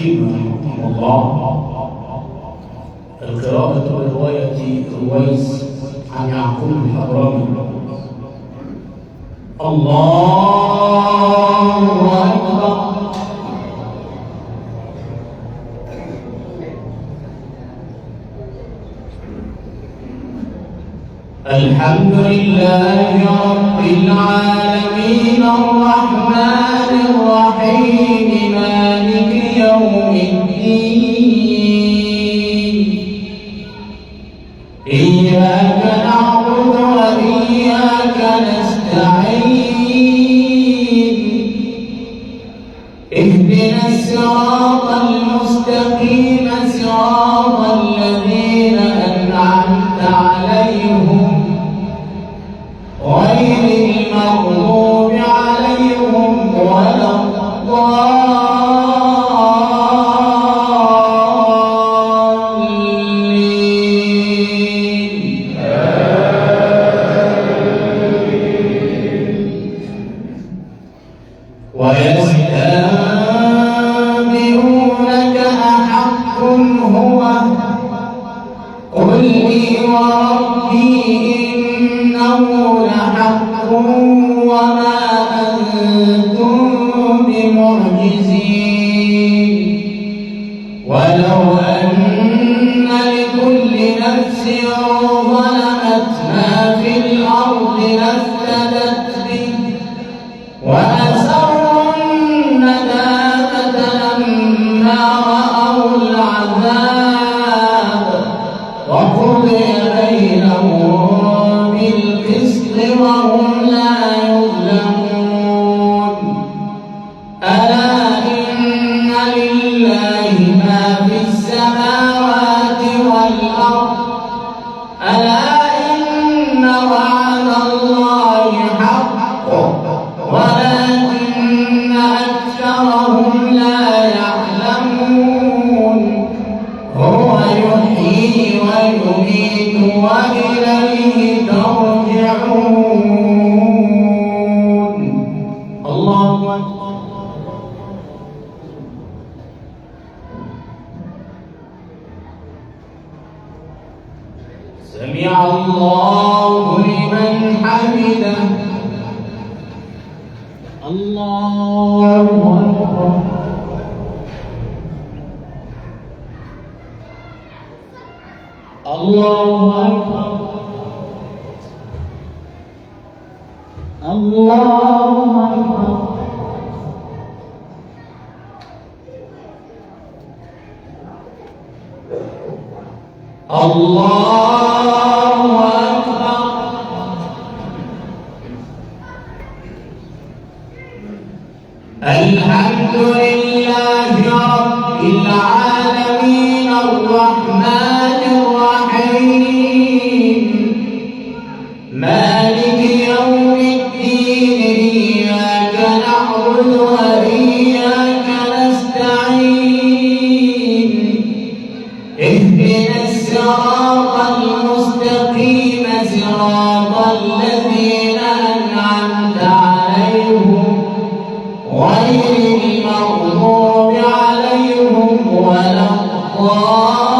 فيما رحمه الله القراءة برواية رويس عن يعقوب الحضرمي. الله أكبر. الحمد لله رب العالمين الرحمن الرحيم مالك يوم الدين إياك نعبد وإياك نستعين اهدنا الصراط المستقيم صراط الذين أنعمت عليهم غير المغضوب عليهم ولا الضالين. ويستنبئونك أحق هو قل لي وربي إنه لحق وما أنتم بمعجزين. ولو أن لكل نفس ظلمت ما في الأرض لافتدت به وأسروا الندامة لما رأوا العذاب وقضي بينهم بالقسط وهم لا يظلمون. ألا إن لله ما في السماوات والأرض ألا إن وعد الله حق ولكن أكثرهم لا يعلمون. هو يحيي ويميت وإليه ترجعون. الله أكبر. سمع الله لمن حمده. الله أكبر. الله أكبر. الله أكبر. الله أكبر. الحمد لله رب العالمين الرحمن الرحيم مالك يوم الدين إياك نعبد وإياك نستعين اهدنا الصراط المستقيم صراط الذين أنعمت عليهم غير المغضوب عليهم ولا الضالين.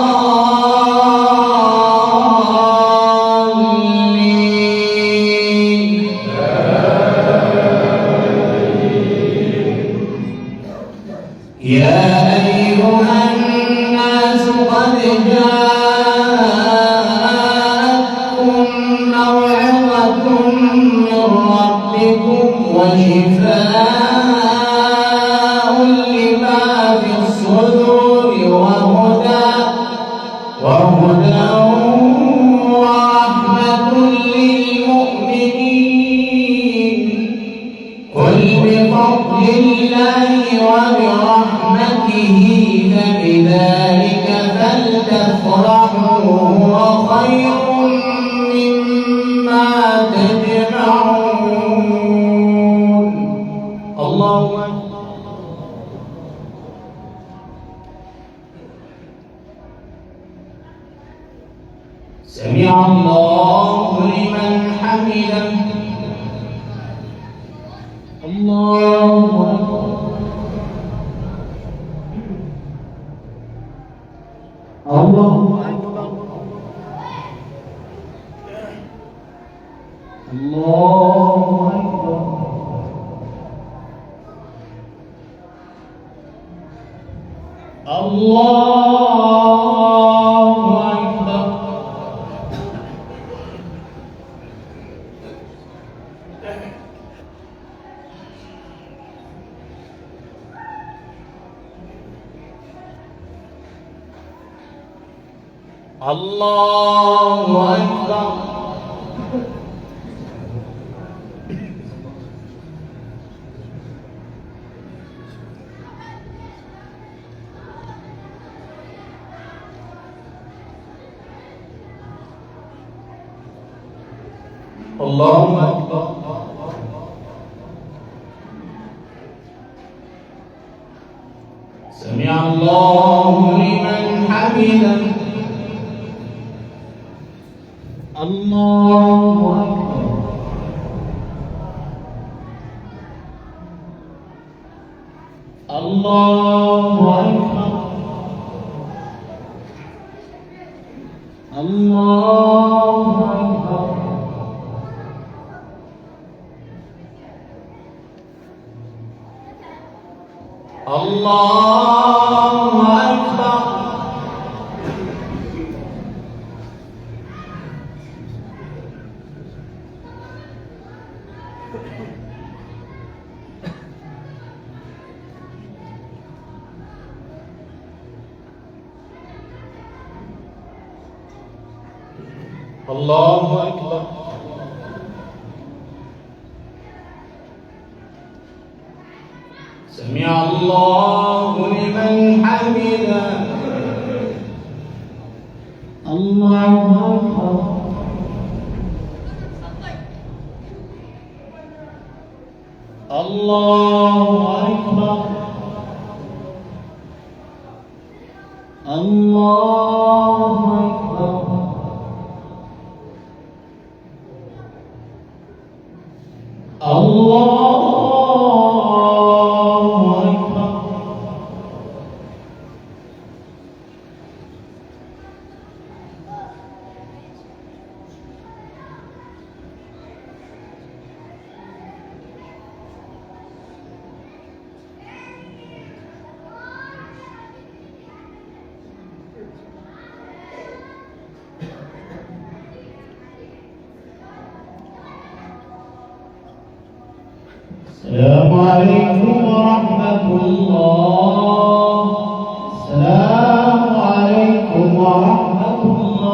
يا أيها الناس قد جاءتكم موعظة من ربكم وشفاء لما في الصدور وهدى ورحمة للمؤمنين. قل بفضل الله وبرحمته فبذلك فلتفرحوا هو خير مما تجمعون. الله أكبر. سمع الله لمن حمده. الله أكبر. الله أكبر الله أكبر الله أكبر الله أكبر الله أكبر سمع الله لمن حمده الله أكبر الله أكبر الله أكبر الله أكبر الله أكبر سمع الله لمن حمده الله أكبر الله أكبر الله أكبر الله السلام عليكم ورحمة الله. السلام عليكم ورحمة الله.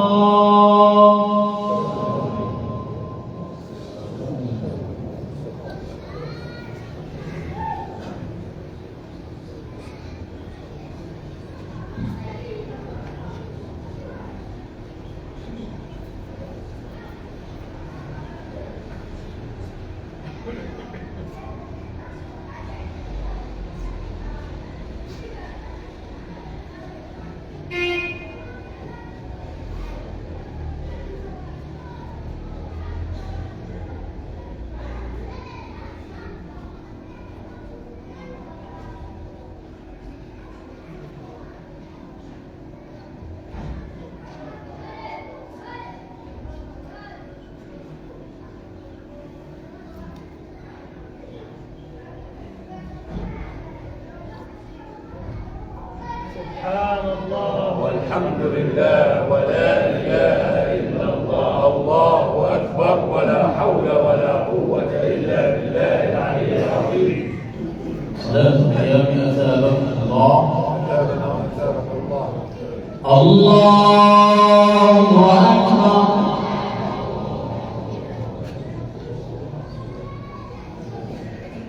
سبحان الله والحمد لله ولا إله إلا الله الله أكبر ولا حول ولا قوة إلا بالله العلي العظيم. صلاة القيام أثابك الله. الله أكبر.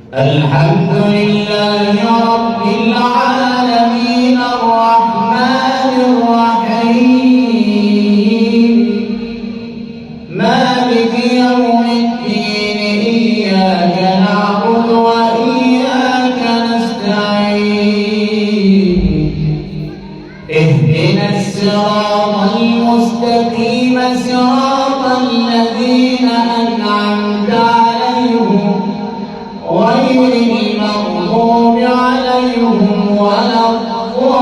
الحمد لله رب العالمين الرحمن الرحيم مالك يوم الدين إياك نعبد وإياك نستعين اهدنا الصراط المستقيم صراط الذين أنعمت عليهم غير المغضوب عليهم ولا الضالين.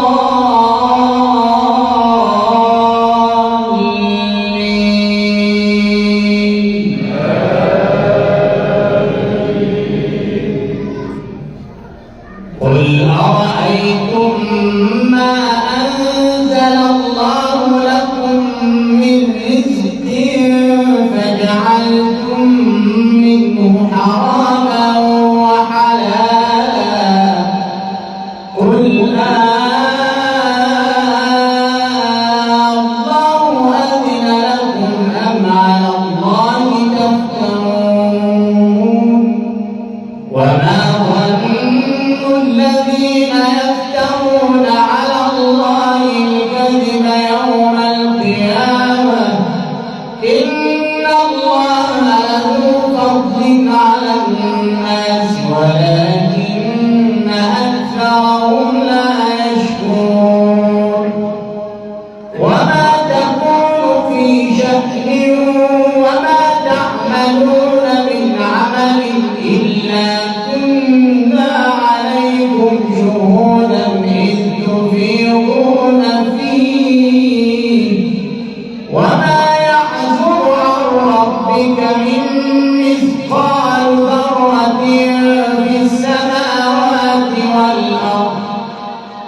شأن وما تعملون من عمل إلا كنا عليكم شهودا إذ تفيضون فيه وما يعزب عن ربك من مثقال ذرة في السماوات والأرض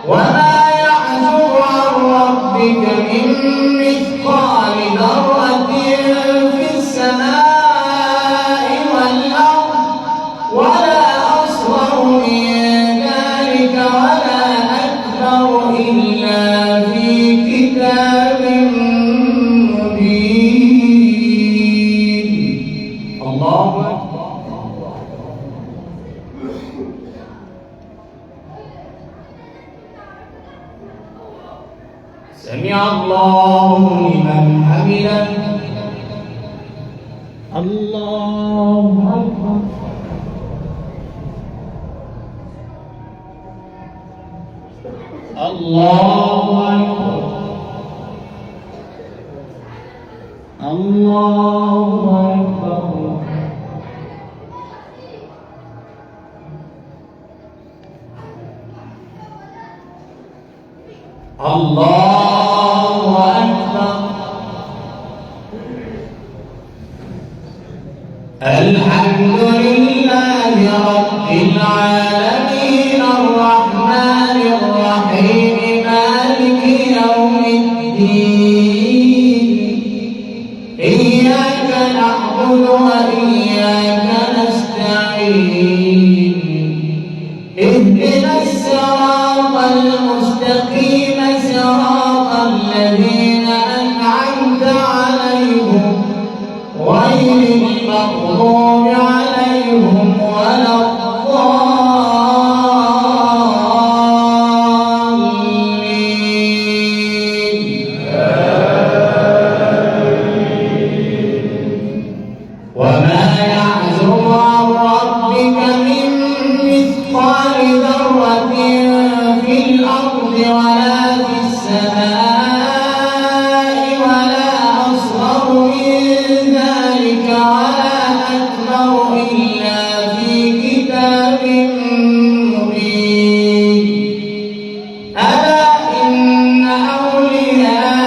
وما يعزب عن ربك من مثقال ذرة في السماء والأرض ولا أصغر من ذلك ولا أكبر إلا في كتاب مبين. الله أكبر. سمع الله لمن حمده. الله أكبر. الله أكبر. الله أكبر. الله أكبر. الحمد لله رب العالمين الرحمن الرحيم مالك يوم الدين إياك نعبد وإياك نستعين اهدنا الصراط المستقيم صراط الذين أنعمت عليهم غير المغضوب عليهم ولا الضالين. وما يعزب عن ربك من مثقال ذرة في الأرض ولا في السماء ولا أصغر من ذلك ولا أكبر إلا في كتاب مبين. ألا إن أولياء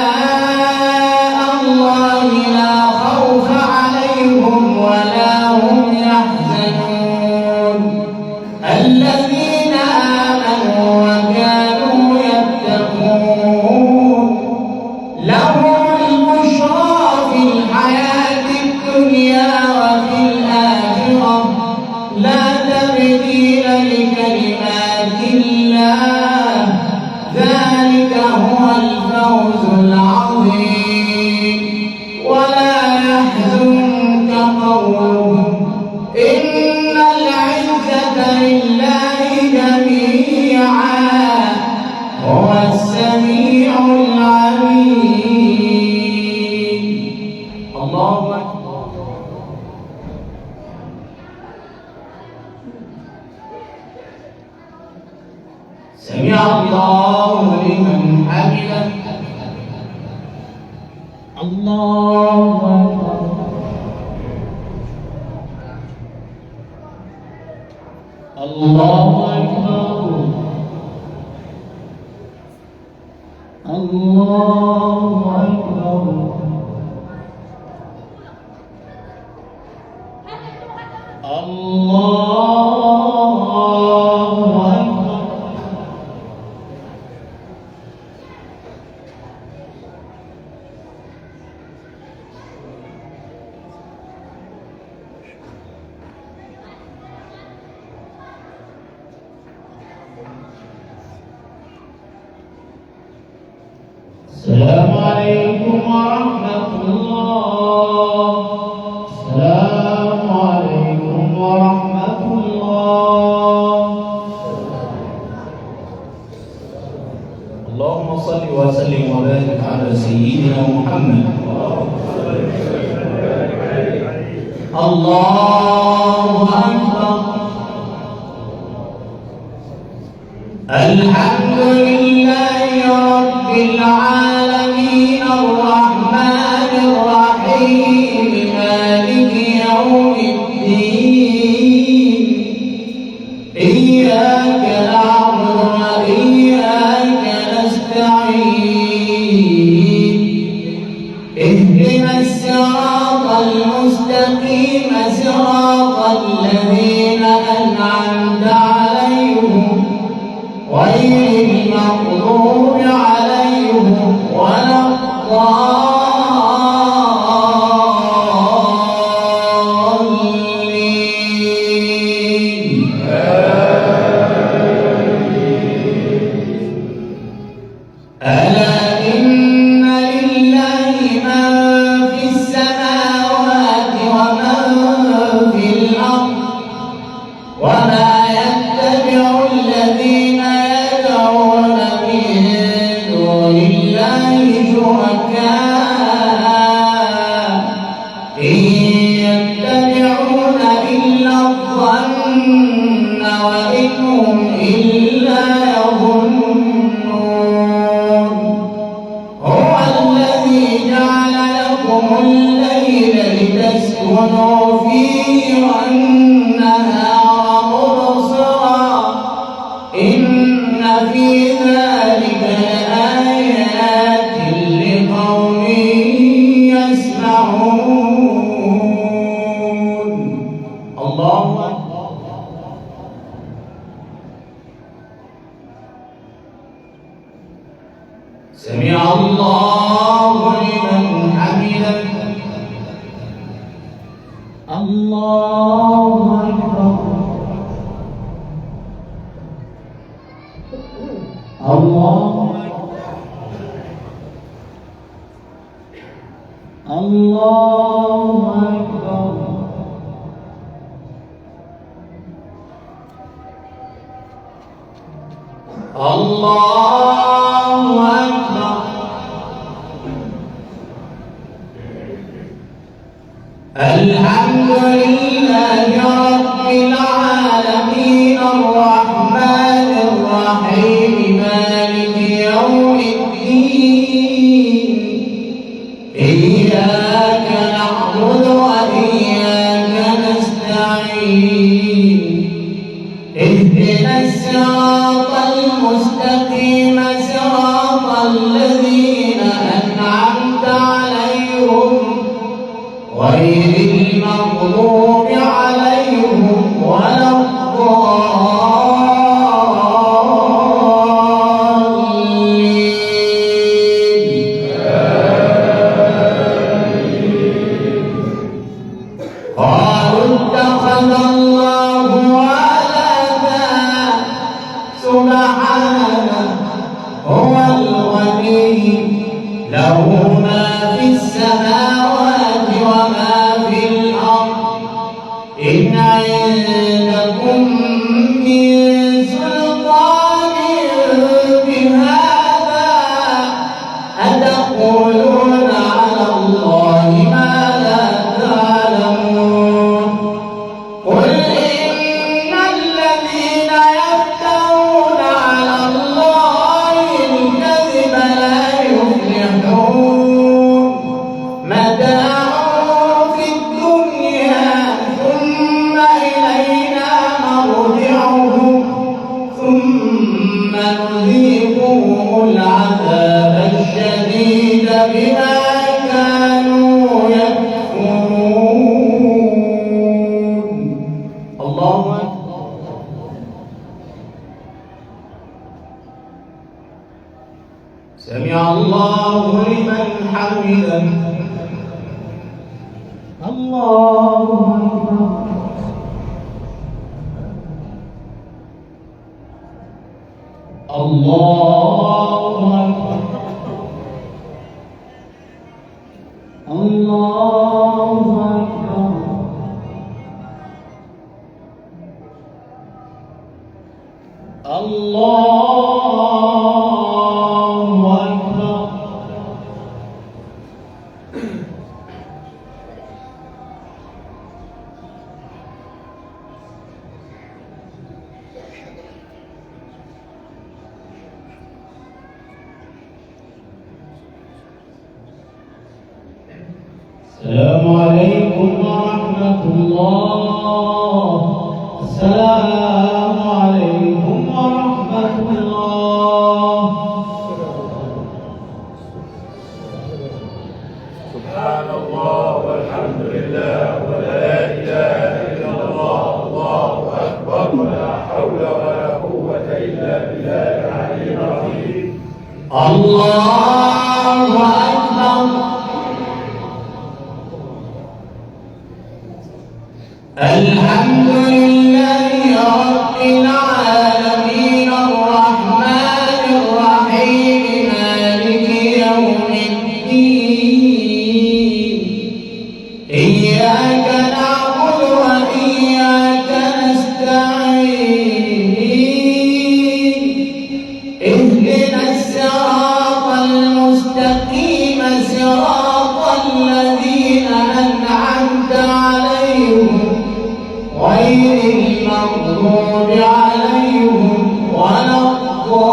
الله لا خوف عليهم ولا هم يحزنون الذين آمنوا وكانوا يتقون لهم البشرى في الحياة الدنيا وفي الآخرة لا تبديل لكلمات الله ذلك هو الفوز العظيم. ولا يحزنك قولهم إن العزة لله جميعا هو السميع العليم. الله أكبر. سمع الله لمن حمده. الله أكبر. الله أكبر. الله أكبر. الله أكبر. السلام عليكم ورحمة الله. السلام عليكم ورحمة الله. اللهم صل وسلم وبارك على سيدنا محمد. الله أكبر. الحمد لله رب العالمين الرحمن الرحيم اهدنا الصراط المستقيم صراط الذين أنعمت عليهم غير المغضوب عليهم ولا الضالين. ألا إن لله من في السماوات ومن في الأرض وما يتبع الذين يدعون من دون الله شركاء إن يتبعون إلا الظن وإن هم إلا يظنون. هو الذي جعل لكم الليل لتسكنوا فيه والنهار مبصرا إن في ذلك لآيات لقوم يسمعون. الله أكبر. سمع الله لمن حمده. الله أكبر. الله أكبر. الله أكبر. الله أكبر. الحمد لله رب العالمين الرحمن الرحيم مالك يوم الدين إياك نعبد وإياك نستعين اهدنا الصراط المستقيم صراط الذين أنعمت عليهم غير المغضوب عليهم ولا الضالين. قالوا اتخذ الله ولدا سبحانه هو الغني له ما في السماوات وما في الأرض إن عندكم من سلطان بهذا أتقولون على الله ما لا تعلمون. قل إن الذين يفترون على الله الكذب لا يفلحون متاع في الدنيا ثم إلينا مرجعهم ثم نذيقهم العذاب الشديد بما كانوا يكفرون. الله أكبر. سمع الله لمن حمده. الله أكبر. الله أكبر. الله أكبر. الله أكبر. السلام عليكم ورحمة الله. السلام عليكم ورحمة الله. سبحان الله والحمد لله ولا إله إلا الله الله أكبر ولا حول ولا قوة إلا بالله العلي العظيم. الله أكبر. الحمد لله رب العالمين الرحمن الرحيم مالك يوم الدين إياك نعبد وإياك نستعين اهدنا الصراط المستقيم صراط الذين أنعمت عليهم غير المغضوب عليهم ولا الضالين.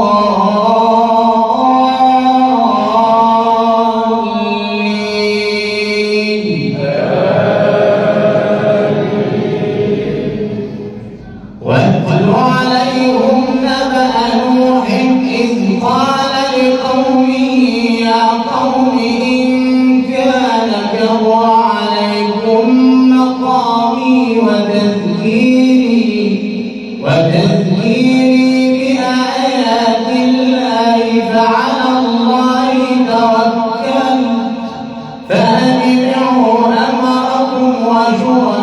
واتل عليهم نبأ نوح إذ قال لقومه يا قوم إن كان كبر عليكم مقامي وتذكيري بآيات الله فعلى الله توكلت فأجمعوا أمركم وشركاءكم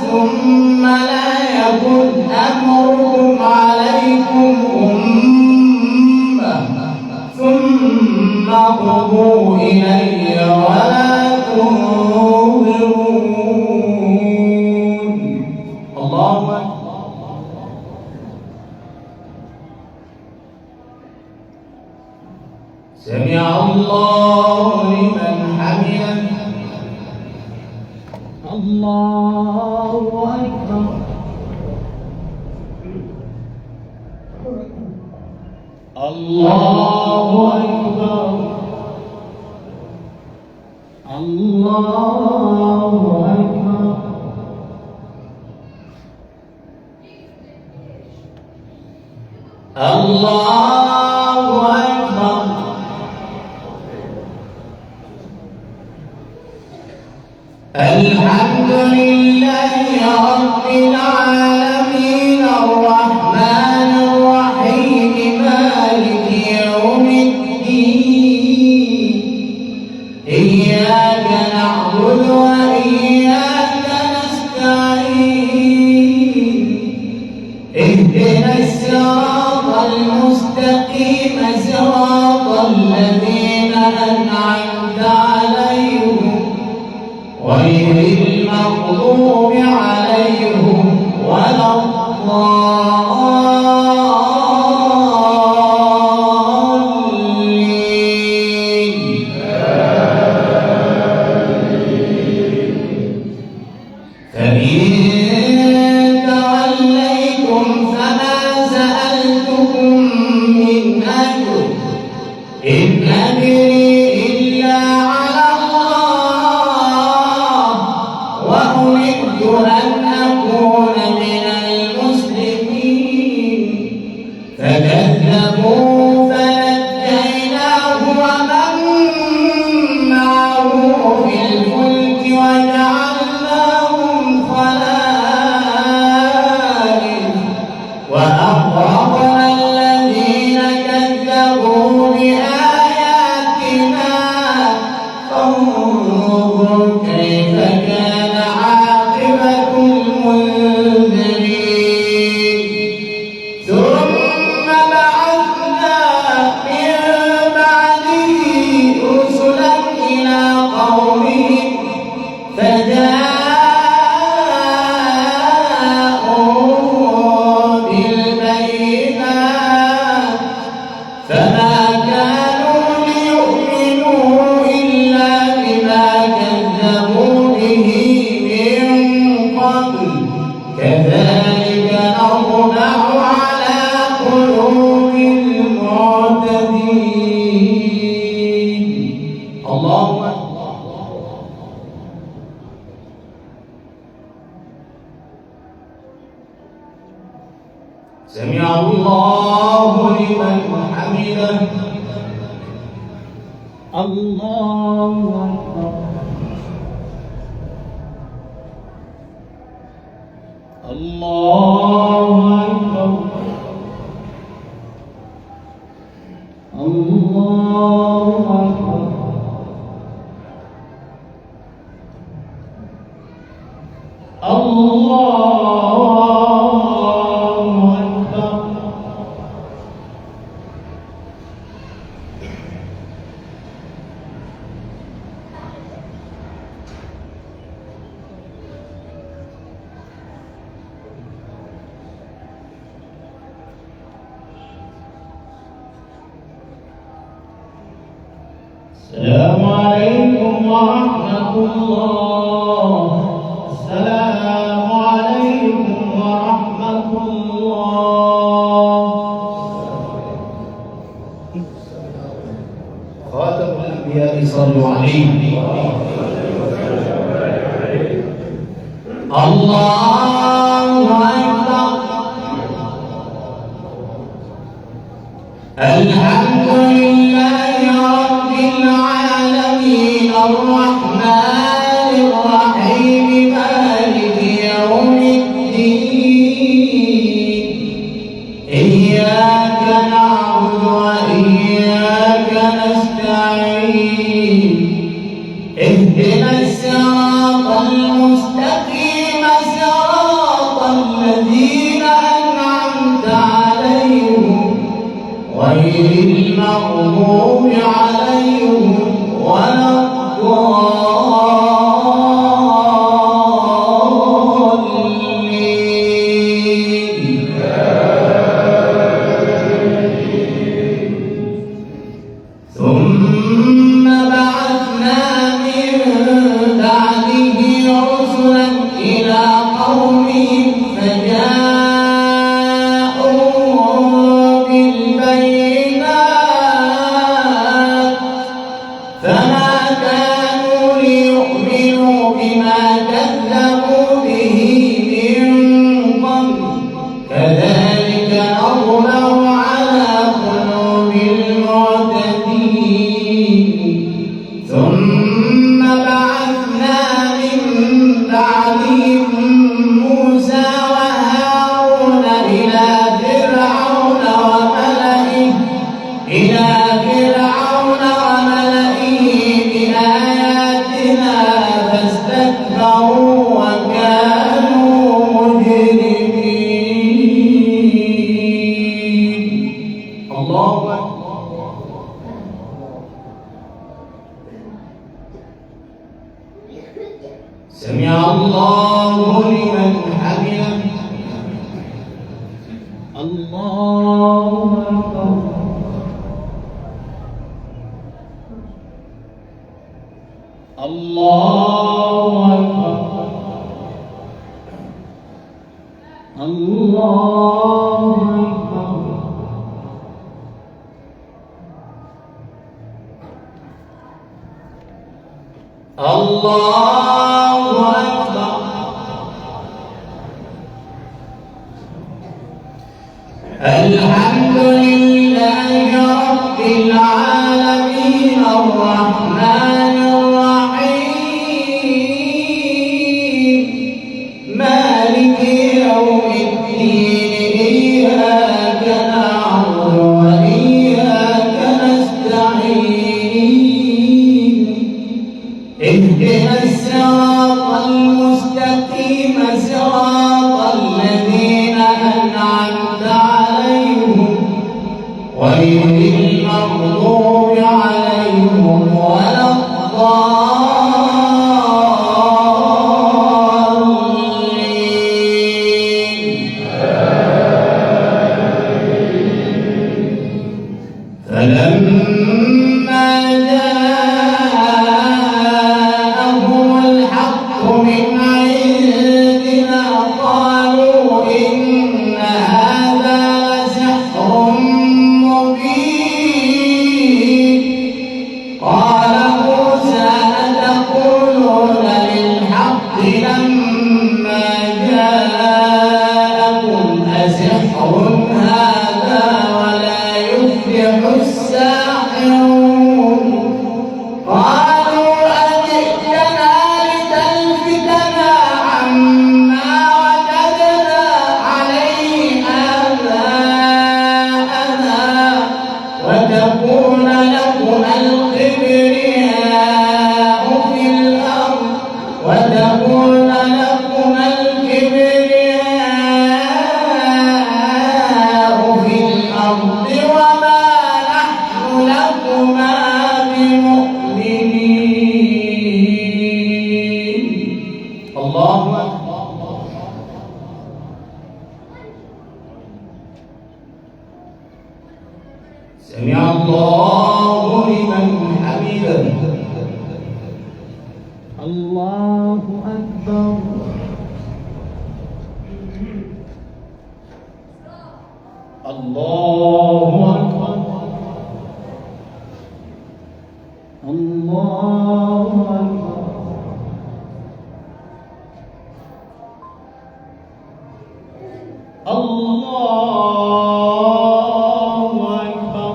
ثم لا يكن أمركم عليكم أمة ثم قضوا إلي ولا تنظرون. الله أكبر. سمع الله لمن حمده. الله أكبر. الله أكبر. الله أكبر. الله أكبر. الحمد لله رب العالمين الرحمن الرحيم مالك يوم الدين إياك نعبد وإياك نستعين اهدنا الصراط المستقيم صراط الذين أنعمت عليهم غير المغضوب عليهم ولا الضالين. فإن توليتم فما سألتكم من أجر إن أجري إلا على الله وأمرت أن أكون من المسلمين. فكذبوا فنجيناه ومن معه في الفلك وجعلناهم خلائف وأغرقنا الذين كذبوا بآياتنا فانظر كيف كان عاقبة المنذرين. ثم بعثنا من بعده رسلا إلى قومهم فجاءوا بالبينات فما كانوا الله أكبر الله أكبر الله أكبر الله أكبر السلام عليكم ورحمة الله. السلام عليكم ورحمة الله. خاتم الأنبياء صلوا عليه. الله أكبر. الحمد لله رب العالمين الرحمن الرحيم مالك يوم الدين إياك نعبد وإياك نستعين اهدنا الصراط المستقيم صراط الذين أنعمت عليهم غير المغضوب عليهم ولا الضالين. ثم بعثنا من بعده رسلا إلى قومهم فجاءوا بالبينات فما كانوا ليؤمنوا بما كذبوا به من قبل كذلك نطبع على قلوب المعتدين. ثم بعثنا من بعدهم موسى وهارون إلى فرعون وملئه بآياتنا فاستكبروا وكانوا مجرمين. الله أكبر. سمع الله لمن حمده. الله أكبر. الله أكبر. الله أكبر. الله أكبر. الحمد لله رب العالمين الرحمن الرحيم مالك يوم الدين إياك نعبد وإياك نستعين اهدنا الصراط المستقيم صراط الذين أنعمت عليهم غير المغضوب عليهم ولا الضالين. فلما جاءهم الحق من عندنا قالوا إن هذا لسحر مبين. قال موسى أتقولون للحق لما جاءكم أسحر هذا ولا يفلح الساحرون. الله لمن حمده. الله أكبر. الله أكبر. الله أكبر. الله أكبر.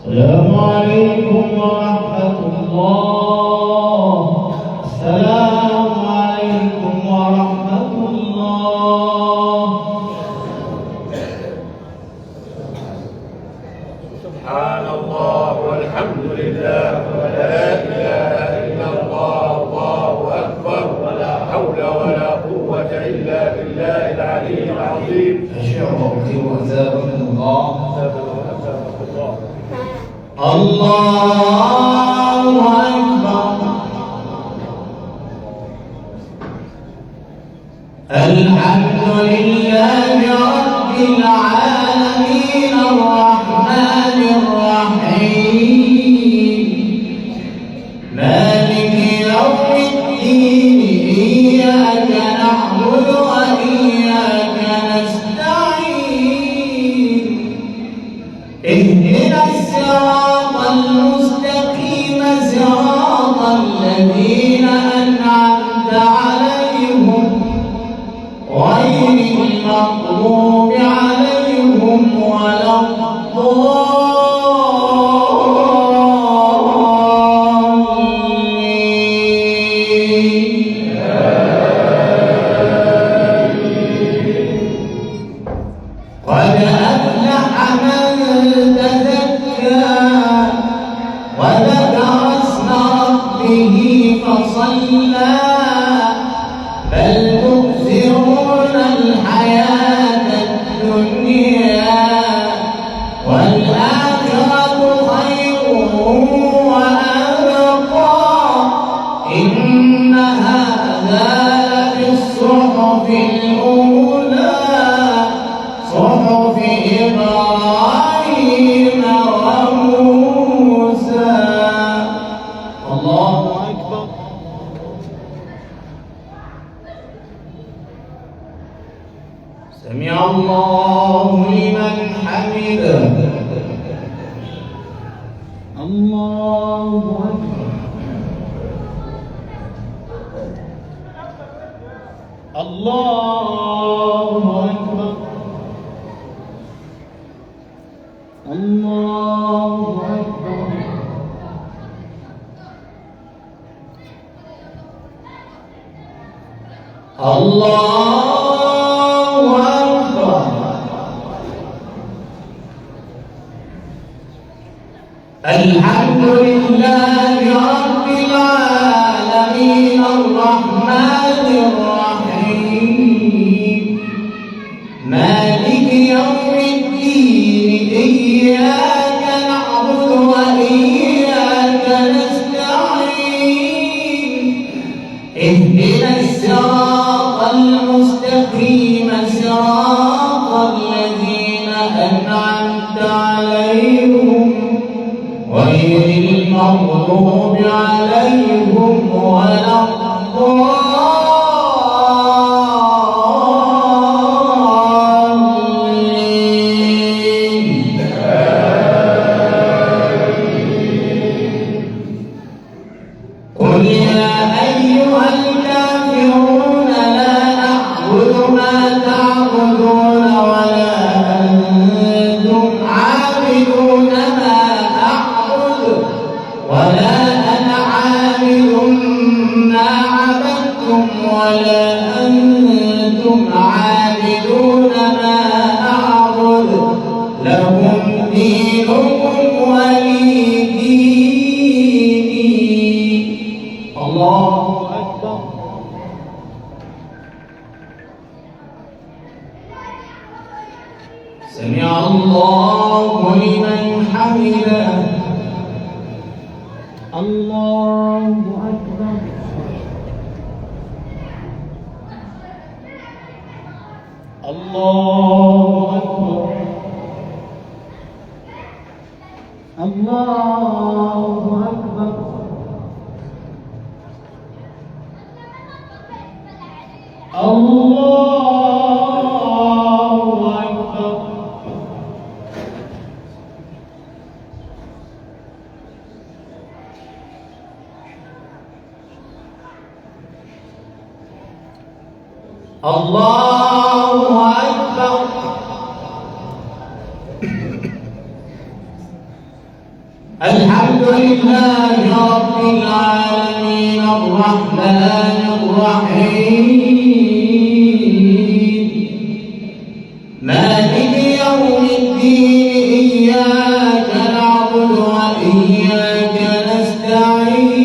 السلام عليكم ورحمة الله. السلام عليكم ورحمة الله. سبحان الله والحمد لله ولا إله إلا الله الله أكبر ولا حول ولا قوة إلا بالله العلي العظيم. أشعر وثابت الله. الله أكبر. الحمد لله رب العالمين الرحمن الرحيم مالك يوم الدين إياك نعبد وإياك نستعين اهدنا الصراط المستقيم صراط الذين أنعمت عليهم غير المغضوب عليهم ولا الضالين. قد أفلح من تزكى وذكر اسم ربه فصلى بل تؤثرون الحياة الدنيا والآخرة خير وأبقى إن هذا لفي الصحف الأولى صحف إبراهيم وموسى. الله أكبر. سمع الله لمن حمده. الله أكبر. الله أكبر. الله أكبر. الله أكبر. الحمد لله رب العالمين الرحمن الرحيم مالك يوم الدين إياك نعبد وإياك نستعين اهدنا الصراط المستقيم صراط الذين أنعمت عليهم غير المغضوب عليهم ولا الضالين. قل يا أيها الكافرون لا أعبد ما تعبدون ولا أنتم عابدون ما أعبد ولا أنا عابد سمع الله لمن حمده. الله أكبر. الله أكبر. الله أكبر. الله أكبر. الله أكبر. الحمد لله رب العالمين الرحمن الرحيم مالك يوم الدين إياك نعبد وإياك نستعين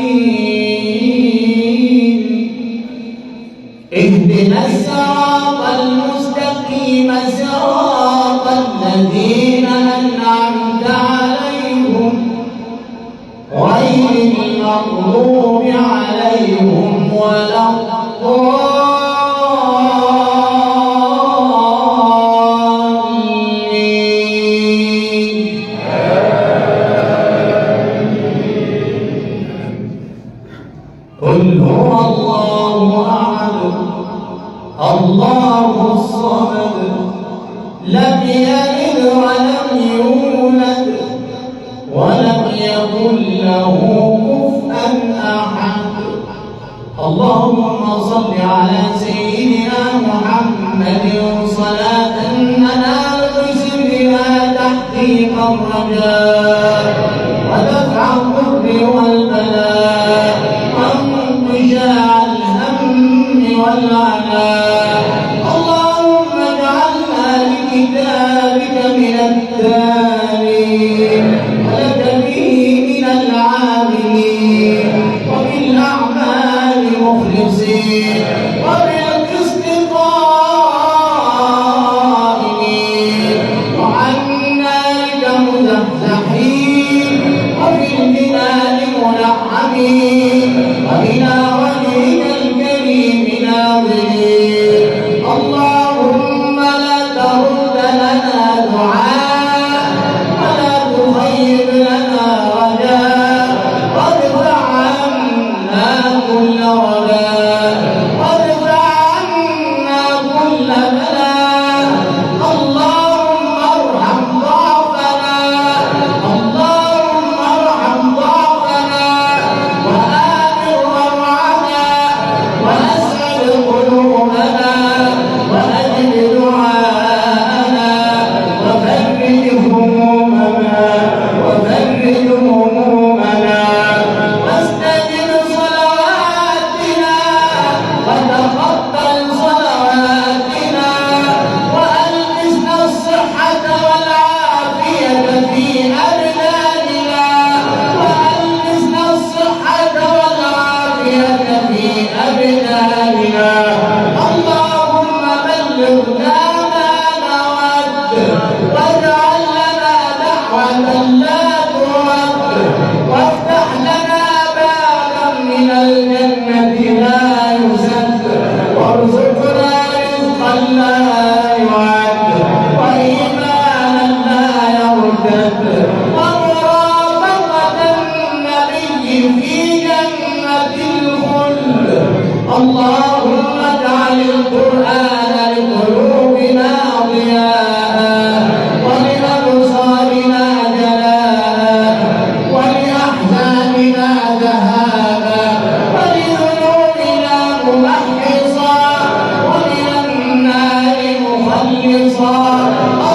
اهدنا الصراط المستقيم صراط الذين أنعمت عليهم غير المغضوب عليهم ولا الضالين. قل هو الله أحد الله الصمد لم يلد ولم يولد ولم يكن له كفوا أحد. اللهم صل على سيدنا محمد صلاة ننال بسرها تحقيق الرجاء ودفع الضر والبلاء وانتشاع الهم والعناء. اللهم اجعلنا لكتابك من التالين ولك به من العاملين وبالأعمال مخلصين وبالقسط قائمين وعن نارك مزحزحين وفي الجنان منعمين وإلى وجهك الكريم ناظرين. اللهم لا ترد لنا دعاء ولا تخيب لنا رجاء وادفع عنا كل وباء وادفع عنا كل بلاء. اللهم ارحم ضعفنا اللهم ارحم ضعفنا وآمن روعنا وأسعد قلوبنا وأجب دعاءنا وفرج همومنا واستجب صلواتنا وتقبل صلواتنا وألبسنا الصحة والعافية في أبداننا وألبسنا الصحة والعافية في أبداننا. اللهم بلغنا ما نود واجعل لنا دعوة لا ترد وافتح لنا بابا من الجنة لا يسد وارزقنا رزقا لا يعد وإيمانا لا يرتد ومرافقة النبي في جنة الخلد. اللهم اجعل القرآن لقلوبنا ضياء ولأبصارنا جلاء ولأحزاننا ذهابا ولذنوبنا ممحصا ومن النار مخلصا.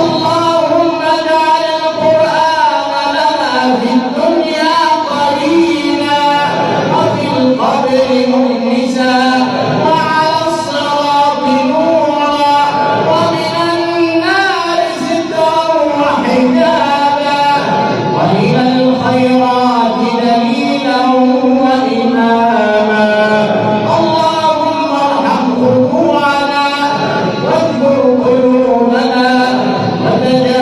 اللهم اجعل القرآن لنا في الدنيا قرينا وفي القبر مؤنسا وعلى الصراط نورا ومن النار سترا وحجابا وإلى الخيرات دليلا وإماما. اللهم ارحم خطوعنا واجبر قلوبنا وتجاوز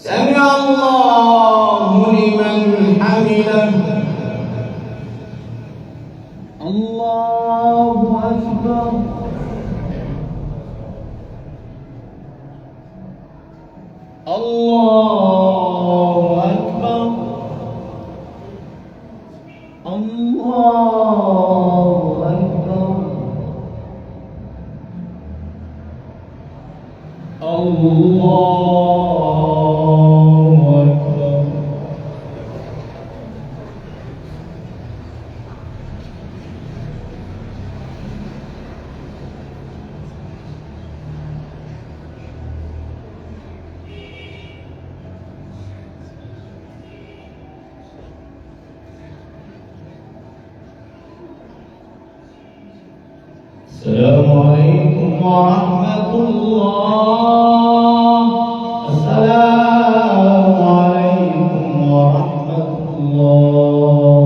سمع الله لمن حمده. الله أكبر. الله أكبر. الله أكبر. الله أكبر. السلام عليكم ورحمة الله. السلام عليكم ورحمة الله.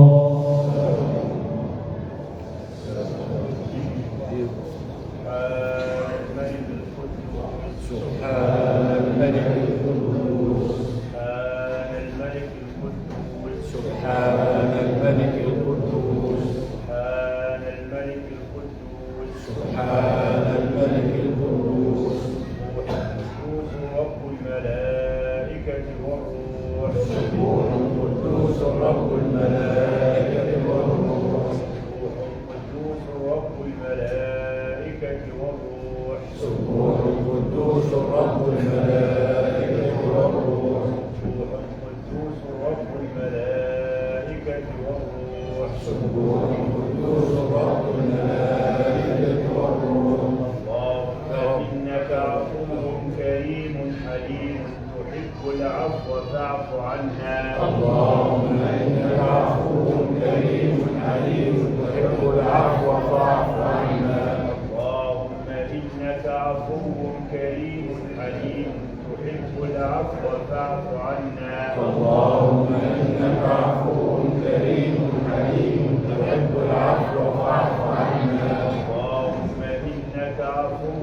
سبحان الملك القدوس سبحان الملك القدوس سبحان الملك القدوس سبحان الملك القدوس رب الملائكة والروح سبوح القدوس رب الملائكة والروح القدوس رب الملائكة والروح سبوح القدوس رب الملائكة والروح القدوس رب الملائكة والروح سبوح القدوس رب الملائكة والروح. اللهم إنك عفو كريم حليم تحب العفو فاعف عنا. اللهم إنك عفو كريم حليم تحب العفو فاعف عنا. اللهم إنك عفو كريم حليم تحب العفو فاعف عنا. اللهم إنك عفو كريم حليم تحب العفو فاعف عنا. اللهم إنك عفو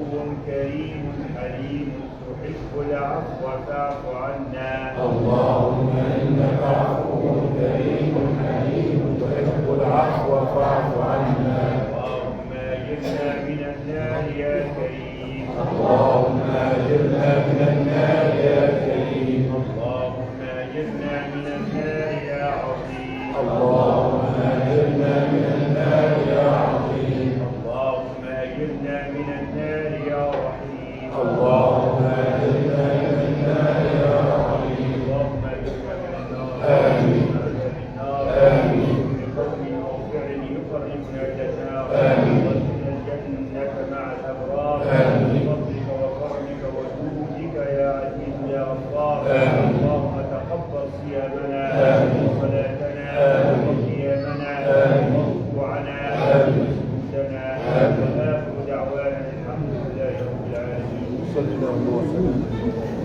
كريم حليم تحب العفو فاعف عنا. اللهم إنك عفو كريم حليم تحب العفو فاعف عنا. اللهم أجرنا من النار يا كريم. اللهم أجرنا من النار يا كريم. اللهم أجرنا من النار يا عظيم. اللهم أجرنا من النار يا عظيم. اللهم أجرنا من النار يا رحيم. اللهم أجرنا من النار يا رحيم. اللهم أجرنا من النار. آمين. آمين. بقول وفعل يقربنا الجنة. آمين. وادخلنا الجنة مع الأبرار. آمين. بفضلك وكرمك وجودك يا عزيز يا غفار. آمين. اللهم تقبل صيامنا. آمين. وصلاتنا. آمين. وقيامنا. آمين. وركوعنا. آمين. وسجودنا. آمين. وآخر دعوانا الحمد لله رب العالمين. صلى الله عليه وسلم.